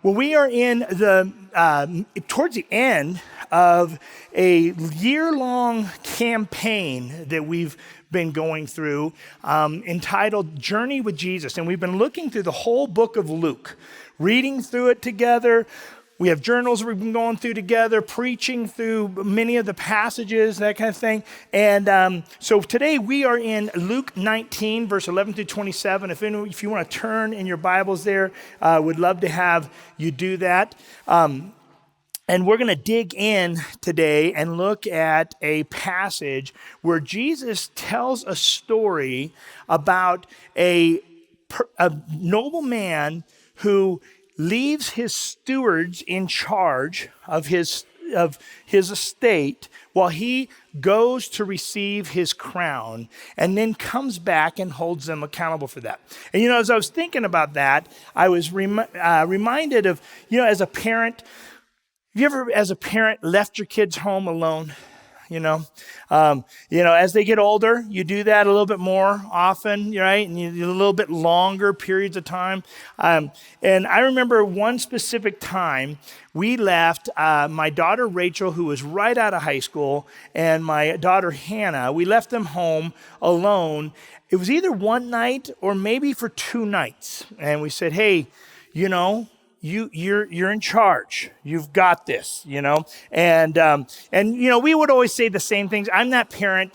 Well, we are in the towards the end of a year-long campaign that we've been going through entitled Journey with Jesus. And we've been looking through the whole book of Luke, reading through it together. We have journals we've been going through together, preaching through many of the passages, that kind of thing. And so today we are in Luke 19, verse 11 through 27. If you want to turn in your Bibles there, we'd love to have you do that. And we're going to dig in today and look at a passage where Jesus tells a story about a noble man who leaves his stewards in charge of his estate while he goes to receive his crown and then comes back and holds them accountable for that. And, as I was thinking about that, I was reminded of, as a parent, have you ever, as a parent, left your kids home alone? As they get older, you do that a little bit more often, right? And a little bit longer periods of time. And I remember one specific time we left my daughter Rachel, who was right out of high school, and my daughter Hannah. We left them home alone. It was either one night or maybe for 2 nights. And we said, hey, you're in charge. You've got this, And we would always say the same things. I'm that parent,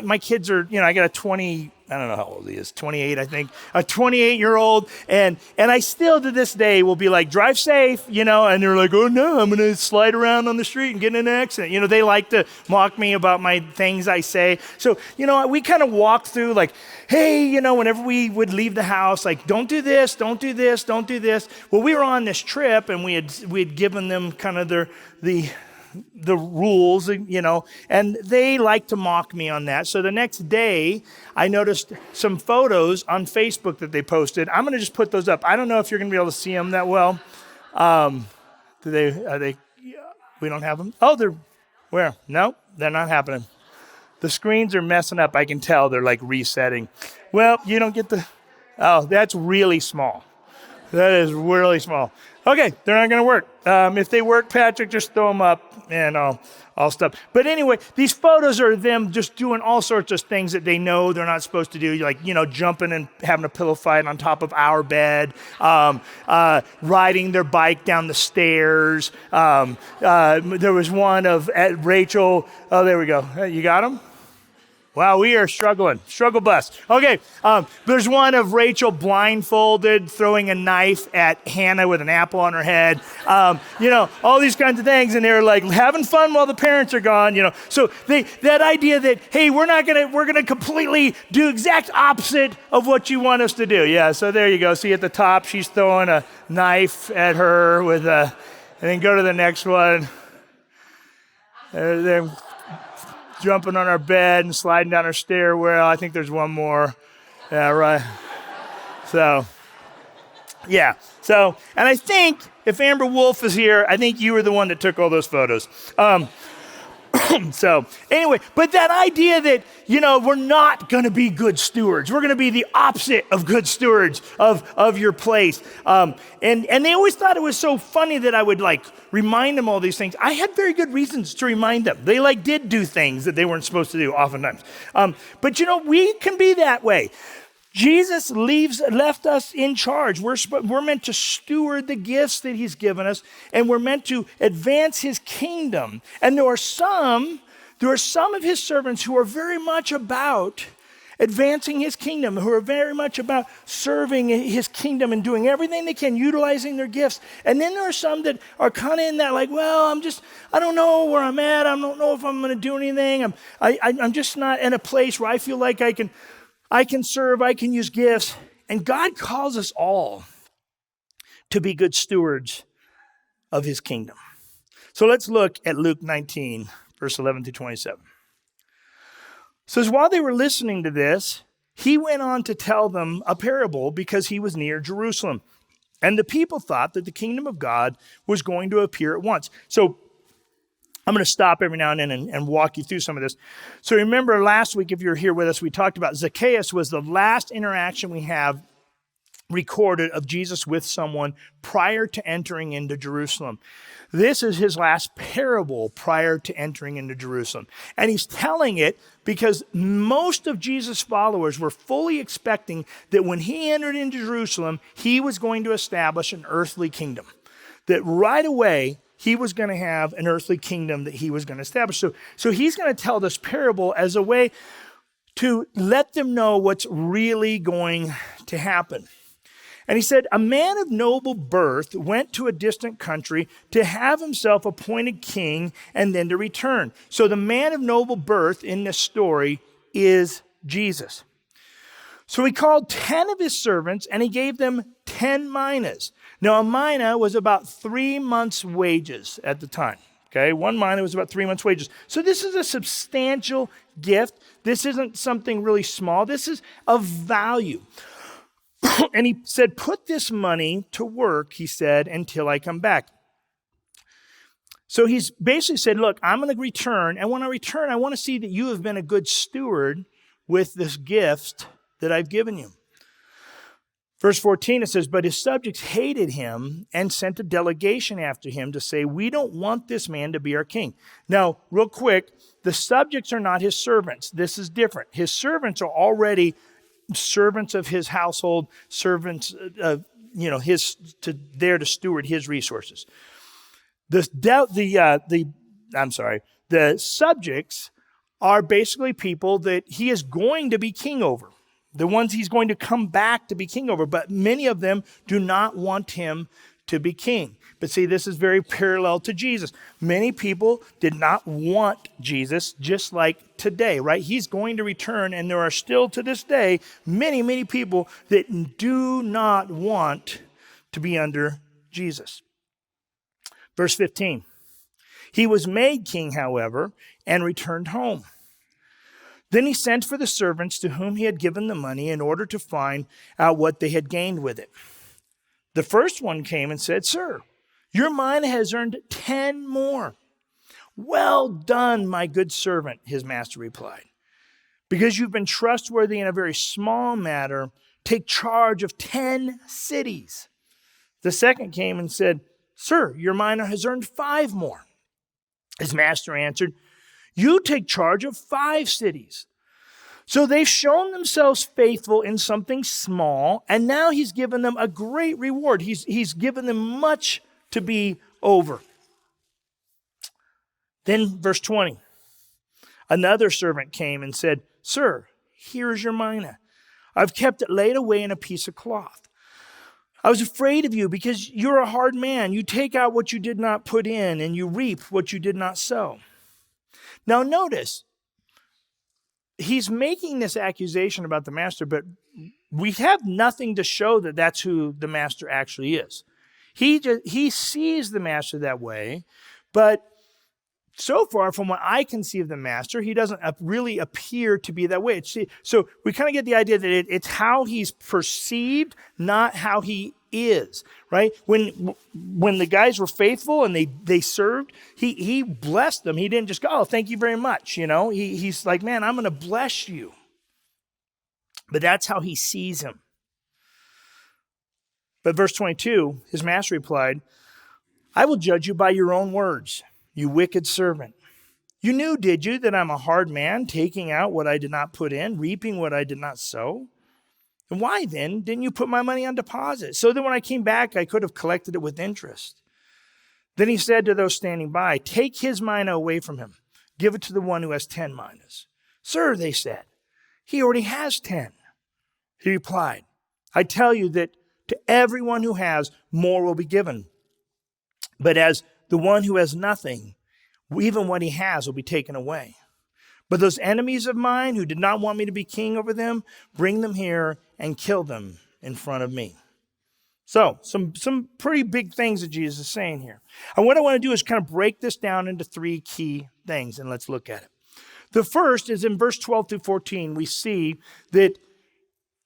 my kids are, I got a 20, I don't know how old he is, 28, I think, a 28-year-old. And I still to this day will be like, drive safe, and they're like, oh no, I'm going to slide around on the street and get in an accident. They like to mock me about my things I say. So, we kind of walk through like, hey, whenever we would leave the house, like, don't do this, don't do this, don't do this. Well, we were on this trip and we had given them kind of the rules, and they like to mock me on that. So the next day, I noticed some photos on Facebook that they posted. I'm going to just put those up. I don't know if you're going to be able to see them that well. Are they, we don't have them? Oh, they're, where? No, they're not happening. The screens are messing up. I can tell they're like resetting. Well, you don't get that's really small. That is really small. Okay, they're not going to work. If they work, Patrick, just throw them up and I'll stop. But anyway, these photos are them just doing all sorts of things that they know they're not supposed to do, like, jumping and having a pillow fight on top of our bed, riding their bike down the stairs. There was one of Rachel. Oh, there we go. You got them? Wow, we are struggling. Struggle bus. Okay, there's one of Rachel blindfolded, throwing a knife at Hannah with an apple on her head. All these kinds of things, and they're like having fun while the parents are gone. So that idea that, hey, we're gonna completely do exact opposite of what you want us to do. Yeah. So there you go. See at the top, she's throwing a knife at her and then go to the next one. They're jumping on our bed and sliding down our stairwell. I think there's one more. Yeah, right. So, yeah. So, and I think if Amber Wolf is here, I think you were the one that took all those photos. So anyway, but that idea that, we're not going to be good stewards. We're going to be the opposite of good stewards of your place. And they always thought it was so funny that I would remind them all these things. I had very good reasons to remind them. They did do things that they weren't supposed to do oftentimes. But we can be that way. Jesus left us in charge. We're meant to steward the gifts that he's given us, and we're meant to advance his kingdom. And there are some of his servants who are very much about advancing his kingdom, who are very much about serving his kingdom and doing everything they can, utilizing their gifts. And then there are some that are kind of in that I don't know where I'm at. I don't know if I'm going to do anything. I'm just not in a place where I feel like I can serve, I can use gifts. And God calls us all to be good stewards of his kingdom. So let's look at Luke 19, verse 11 to 27. It says, while they were listening to this, he went on to tell them a parable because he was near Jerusalem. And the people thought that the kingdom of God was going to appear at once. So I'm going to stop every now and then and walk you through some of this. So remember last week, if you were here with us, we talked about Zacchaeus was the last interaction we have recorded of Jesus with someone prior to entering into Jerusalem. This is his last parable prior to entering into Jerusalem. And he's telling it because most of Jesus' followers were fully expecting that when he entered into Jerusalem, he was going to establish an earthly kingdom. That right away, he was going to have an earthly kingdom that he was going to establish. So he's going to tell this parable as a way to let them know what's really going to happen. And he said, a man of noble birth went to a distant country to have himself appointed king and then to return. So the man of noble birth in this story is Jesus. So he called 10 of his servants and he gave them 10 minas. Now a mina was about 3 months' wages at the time. Okay, 1 mina was about 3 months' wages. So this is a substantial gift. This isn't something really small. This is of value. And he said, put this money to work, he said, until I come back. So he's basically said, look, I'm going to return. And when I return, I want to see that you have been a good steward with this gift that I've given you. Verse 14, it says, but his subjects hated him and sent a delegation after him to say, we don't want this man to be our king. Now, real quick, the subjects are not his servants. This is different. His servants are already servants of his household, servants of, there to steward his resources. The subjects are basically people that he is going to be king over, the ones he's going to come back to be king over, but many of them do not want him to be king. But see, this is very parallel to Jesus. Many people did not want Jesus, just like today, right? He's going to return, and there are still to this day many, many people that do not want to be under Jesus. Verse 15, he was made king, however, and returned home. Then he sent for the servants to whom he had given the money in order to find out what they had gained with it. The first one came and said, sir, your mina has earned 10 more. Well done, my good servant, his master replied. Because you've been trustworthy in a very small matter, take charge of 10 cities. The second came and said, sir, your mina has earned 5 more. His master answered, you take charge of 5 cities. So they've shown themselves faithful in something small, and now he's given them a great reward. He's given them much to be over. Then verse 20, another servant came and said, sir, here's your mina. I've kept it laid away in a piece of cloth. I was afraid of you because you're a hard man. You take out what you did not put in, and you reap what you did not sow. Now notice, he's making this accusation about the master, but we have nothing to show that that's who the master actually is. He sees the master that way, but so far from what I can see of the master, he doesn't really appear to be that way. So we kind of get the idea that it's how he's perceived, not how he is, right? When the guys were faithful and they served, he blessed them. He didn't just go, oh, thank you very much. He's like, man, I'm going to bless you. But that's how he sees him. But verse 22, his master replied, I will judge you by your own words, you wicked servant. You knew, did you, that I'm a hard man, taking out what I did not put in, reaping what I did not sow? And why then didn't you put my money on deposit, so that when I came back, I could have collected it with interest? Then he said to those standing by, take his mina away from him. Give it to the one who has 10 minas. Sir, they said, he already has 10. He replied, I tell you that to everyone who has, more will be given. But as the one who has nothing, even what he has will be taken away. But those enemies of mine who did not want me to be king over them, bring them here and kill them in front of me. So some pretty big things that Jesus is saying here. And what I want to do is kind of break this down into 3 key things, and let's look at it. The first is in verse 12 through 14, we see that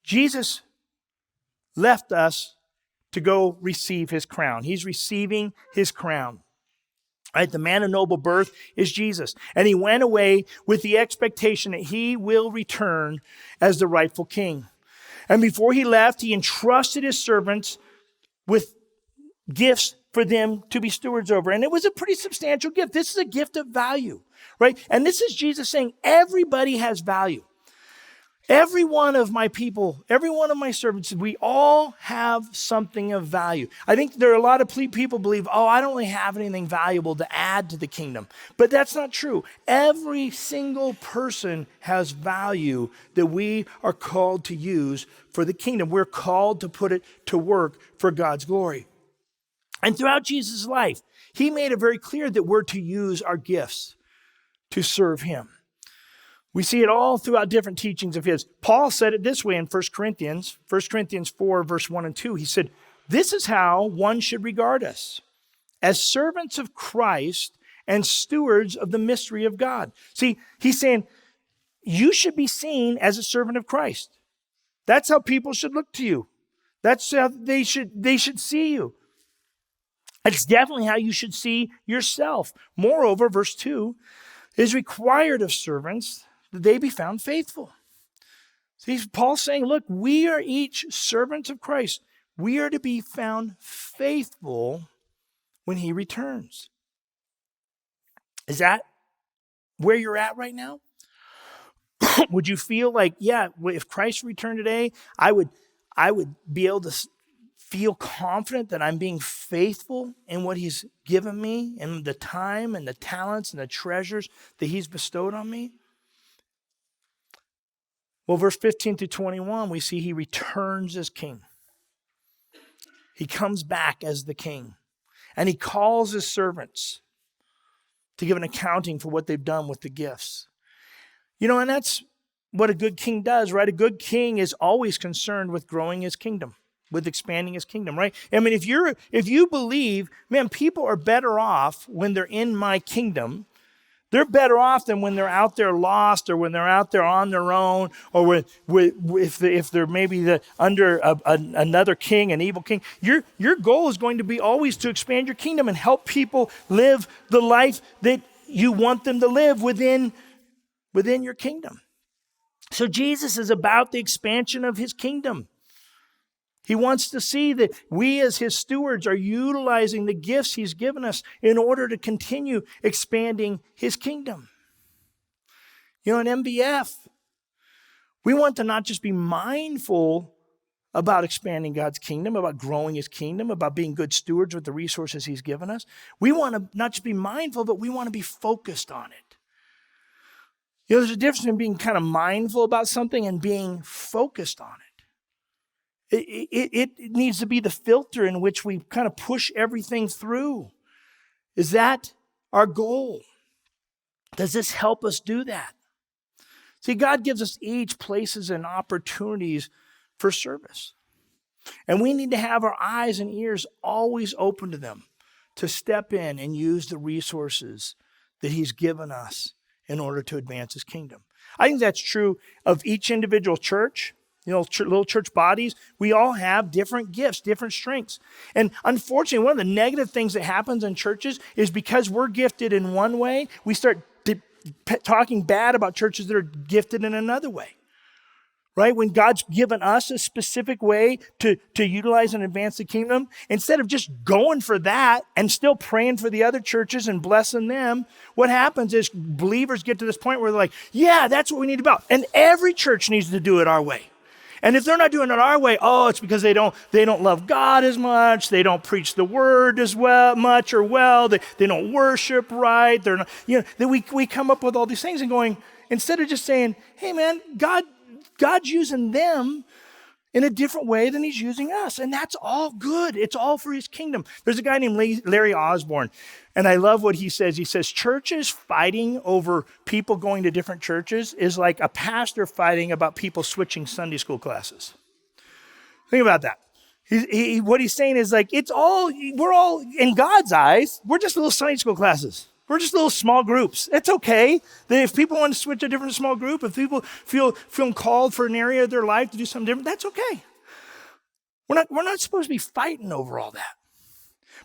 Jesus left us to go receive his crown. He's receiving his crown. Right, the man of noble birth is Jesus. And he went away with the expectation that he will return as the rightful king. And before he left, he entrusted his servants with gifts for them to be stewards over. And it was a pretty substantial gift. This is a gift of value, right? And this is Jesus saying everybody has value. Every one of my people, every one of my servants, we all have something of value. I think there are a lot of people believe, oh, I don't really have anything valuable to add to the kingdom. But that's not true. Every single person has value that we are called to use for the kingdom. We're called to put it to work for God's glory. And throughout Jesus' life, he made it very clear that we're to use our gifts to serve him. We see it all throughout different teachings of his. Paul said it this way in 1 Corinthians 4, verse 1 and 2. He said, this is how one should regard us, as servants of Christ and stewards of the mystery of God. See, he's saying, you should be seen as a servant of Christ. That's how people should look to you. That's how they should see you. It's definitely how you should see yourself. Moreover, verse 2 is required of servants that they be found faithful. See, Paul's saying, look, we are each servants of Christ. We are to be found faithful when he returns. Is that where you're at right now? Would you feel like, yeah, if Christ returned today, I would be able to feel confident that I'm being faithful in what he's given me and the time and the talents and the treasures that he's bestowed on me? Well, verse 15 to 21, we see he returns as king. He comes back as the king. And he calls his servants to give an accounting for what they've done with the gifts. And that's what a good king does, right? A good king is always concerned with growing his kingdom, with expanding his kingdom, right? I mean, if you believe, man, people are better off when they're in my kingdom. They're better off than when they're out there lost, or when they're out there on their own, or if they're maybe under another king, an evil king. Your goal is going to be always to expand your kingdom and help people live the life that you want them to live within your kingdom. So Jesus is about the expansion of his kingdom. He wants to see that we as his stewards are utilizing the gifts he's given us in order to continue expanding his kingdom. In MBF, we want to not just be mindful about expanding God's kingdom, about growing his kingdom, about being good stewards with the resources he's given us. We want to not just be mindful, but we want to be focused on it. There's a difference in being kind of mindful about something and being focused on it. It needs to be the filter in which we kind of push everything through. Is that our goal? Does this help us do that? See, God gives us each places and opportunities for service. And we need to have our eyes and ears always open to them, to step in and use the resources that he's given us in order to advance his kingdom. I think that's true of each individual church. Little church bodies, we all have different gifts, different strengths. And unfortunately, one of the negative things that happens in churches is because we're gifted in one way, we start talking bad about churches that are gifted in another way. Right? When God's given us a specific way to utilize and advance the kingdom, instead of just going for that and still praying for the other churches and blessing them, what happens is believers get to this point where they're like, yeah, that's what we need about. And every church needs to do it our way. And if they're not doing it our way, it's because they don't love God as much. They don't preach the word as well, They don't worship right. They're not, then we come up with all these things and going, instead of just saying, hey man, God's using them in a different way than he's using us. And that's all good. It's all for his kingdom. There's a guy named Larry Osborne, and I love what he says. He says, churches fighting over people going to different churches is like a pastor fighting about people switching Sunday school classes. Think about that. What he's saying is like, we're all, in God's eyes, we're just little Sunday school classes. We're just little small groups. It's okay. If people want to switch to a different small group, if people feel called for an area of their life to do something different, that's okay. We're not supposed to be fighting over all that.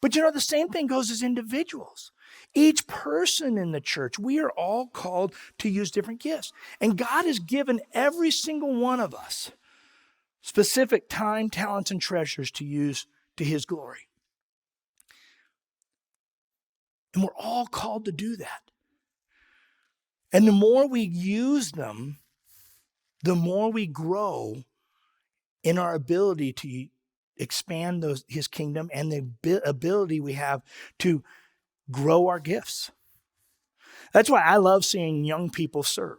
But the same thing goes as individuals. Each person in the church, we are all called to use different gifts. And God has given every single one of us specific time, talents, and treasures to use to his glory. And we're all called to do that. And the more we use them, the more we grow in our ability to expand his kingdom and the ability we have to grow our gifts. That's why I love seeing young people serve.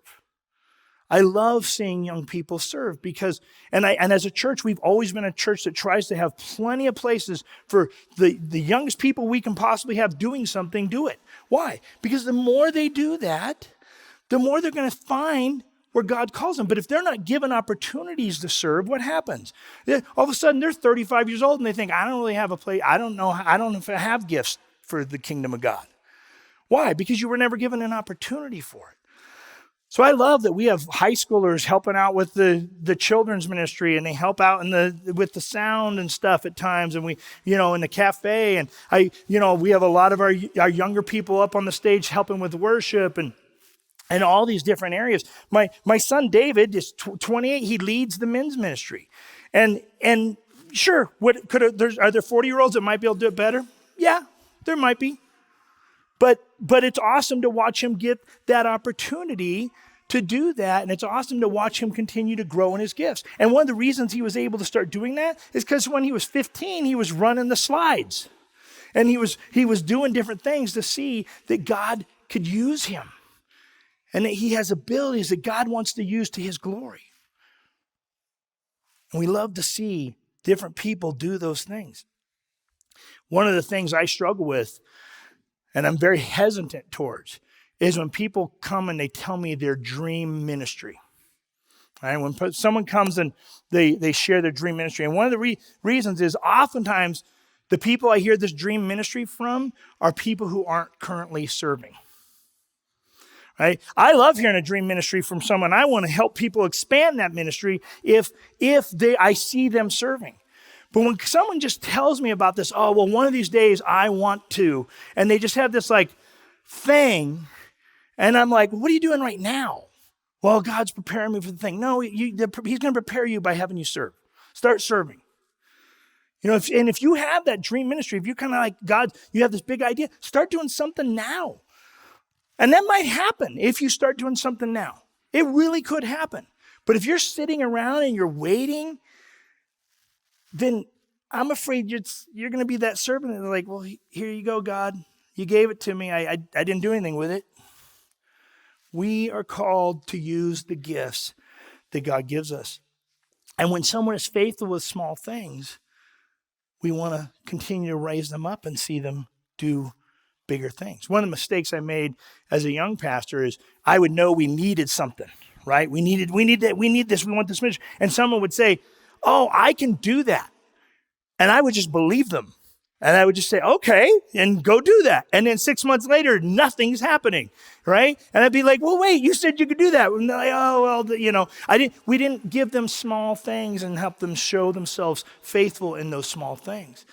I love seeing young people serve because, and as a church, we've always been a church that tries to have plenty of places for the youngest people we can possibly have doing something, do it. Why? Because the more they do that, the more they're going to find where God calls them. But if they're not given opportunities to serve, what happens? All of a sudden, they're 35 years old and they think, I don't really have a place. I don't know if I have gifts for the kingdom of God. Why? Because you were never given an opportunity for it. So I love that we have high schoolers helping out with the children's ministry, and they help out with the sound and stuff at times, and we, in the cafe, and we have a lot of our younger people up on the stage helping with worship and all these different areas. My son David is 28. He leads the men's ministry, and sure, are there 40-year-olds that might be able to do it better? Yeah, there might be. But it's awesome to watch him get that opportunity to do that. And it's awesome to watch him continue to grow in his gifts. And one of the reasons he was able to start doing that is because when he was 15, he was running the slides. And he was doing different things to see that God could use him. And that he has abilities that God wants to use to his glory. And we love to see different people do those things. One of the things I struggle with, and I'm very hesitant towards, is when people come and they tell me their dream ministry. Right? When someone comes and they share their dream ministry. And one of the reasons is oftentimes the people I hear this dream ministry from are people who aren't currently serving. Right? I love hearing a dream ministry from someone. I want to help people expand that ministry if I see them serving. But when someone just tells me about this, oh, well, one of these days I want to, and they just have this thing, and I'm like, what are you doing right now? Well, God's preparing me for the thing. No, he's going to prepare you by having you serve. Start serving. If you have that dream ministry, if you're kind of like God, you have this big idea, start doing something now. And that might happen if you start doing something now. It really could happen. But if you're sitting around and you're waiting, then I'm afraid you're going to be that servant. And they're like, well, here you go, God. You gave it to me. I didn't do anything with it. We are called to use the gifts that God gives us. And when someone is faithful with small things, we want to continue to raise them up and see them do bigger things. One of the mistakes I made as a young pastor is I would know we needed something, right? We need that. We need this. We want this ministry. And someone would say, oh, I can do that. And I would just believe them. And I would just say, okay, and go do that. And then 6 months later, nothing's happening, right? And I'd be like, well, wait, you said you could do that. And they're like, oh, well, we didn't give them small things and help them show themselves faithful in those small things.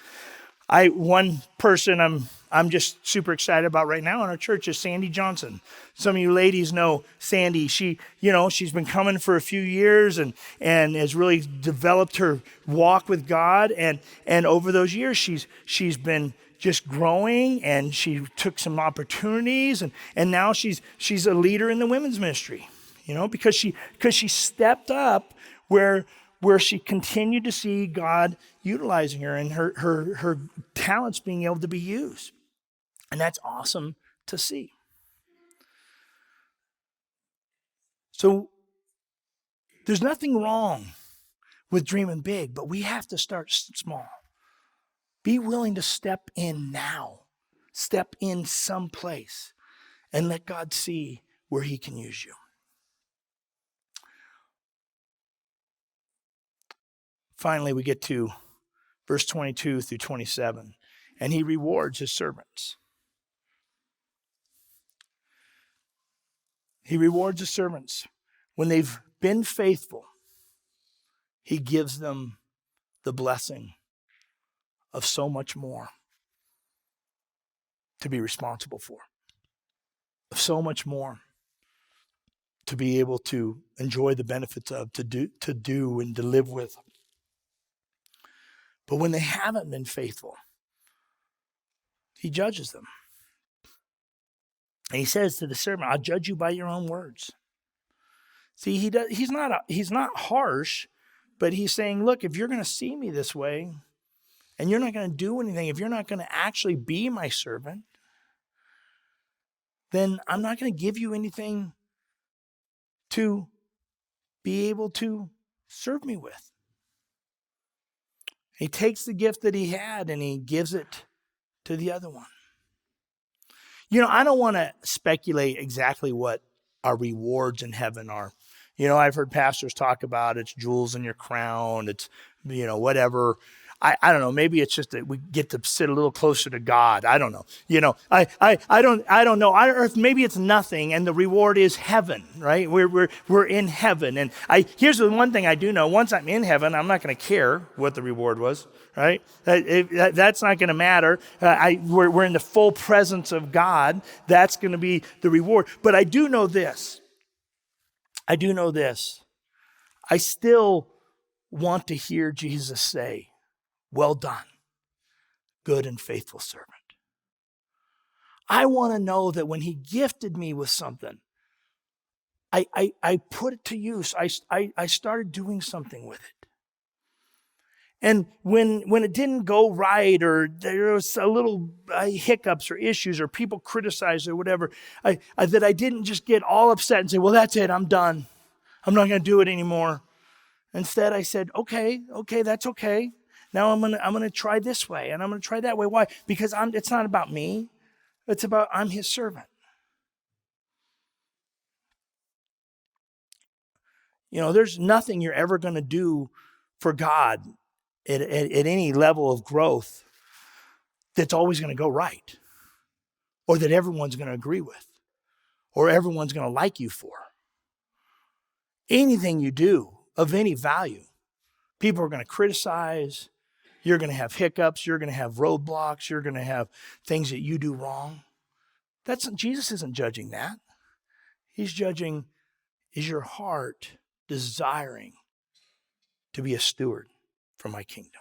One person I'm just super excited about right now in our church is Sandy Johnson. Some of you ladies know Sandy. She's been coming for a few years and has really developed her walk with God. And over those years, she's been just growing, and she took some opportunities, and now she's a leader in the women's ministry. Because she stepped up where she continued to see God utilizing her and her talents being able to be used. And that's awesome to see. So there's nothing wrong with dreaming big, but we have to start small. Be willing to step in now. Step in someplace and let God see where he can use you. Finally, we get to verse 22 through 27, and he rewards his servants. He rewards his servants. When they've been faithful, he gives them the blessing of so much more to be responsible for, of so much more to be able to enjoy the benefits of, to do and to live with. But when they haven't been faithful, he judges them. And he says to the servant, I'll judge you by your own words. See, he's not harsh, but he's saying, look, if you're going to see me this way and you're not going to do anything, if you're not going to actually be my servant, then I'm not going to give you anything to be able to serve me with. He takes the gift that he had and he gives it to the other one. I don't want to speculate exactly what our rewards in heaven are. I've heard pastors talk about it's jewels in your crown. It's, whatever. I don't know. Maybe it's just that we get to sit a little closer to God. I don't know. I don't know. On earth, maybe it's nothing, and the reward is heaven, right? We're in heaven, and here's the one thing I do know: once I'm in heaven, I'm not going to care what the reward was, right? That's not going to matter. We're in the full presence of God. That's going to be the reward. But I do know this. I still want to hear Jesus say, well done, good and faithful servant. I want to know that when he gifted me with something, I put it to use. I started doing something with it. And when it didn't go right, or there was a little hiccups or issues or people criticized or whatever, that I didn't just get all upset and say, well, that's it, I'm done. I'm not going to do it anymore. Instead, I said, okay, that's okay. Now I'm gonna try this way, and I'm gonna try that way. Why? Because it's not about me. It's about I'm his servant. There's nothing you're ever gonna do for God at any level of growth that's always gonna go right, or that everyone's gonna agree with, or everyone's gonna like you for. Anything you do of any value, people are gonna criticize. You're going to have hiccups. You're going to have roadblocks. You're going to have things that you do wrong. Jesus isn't judging that. He's judging, is your heart desiring to be a steward for my kingdom?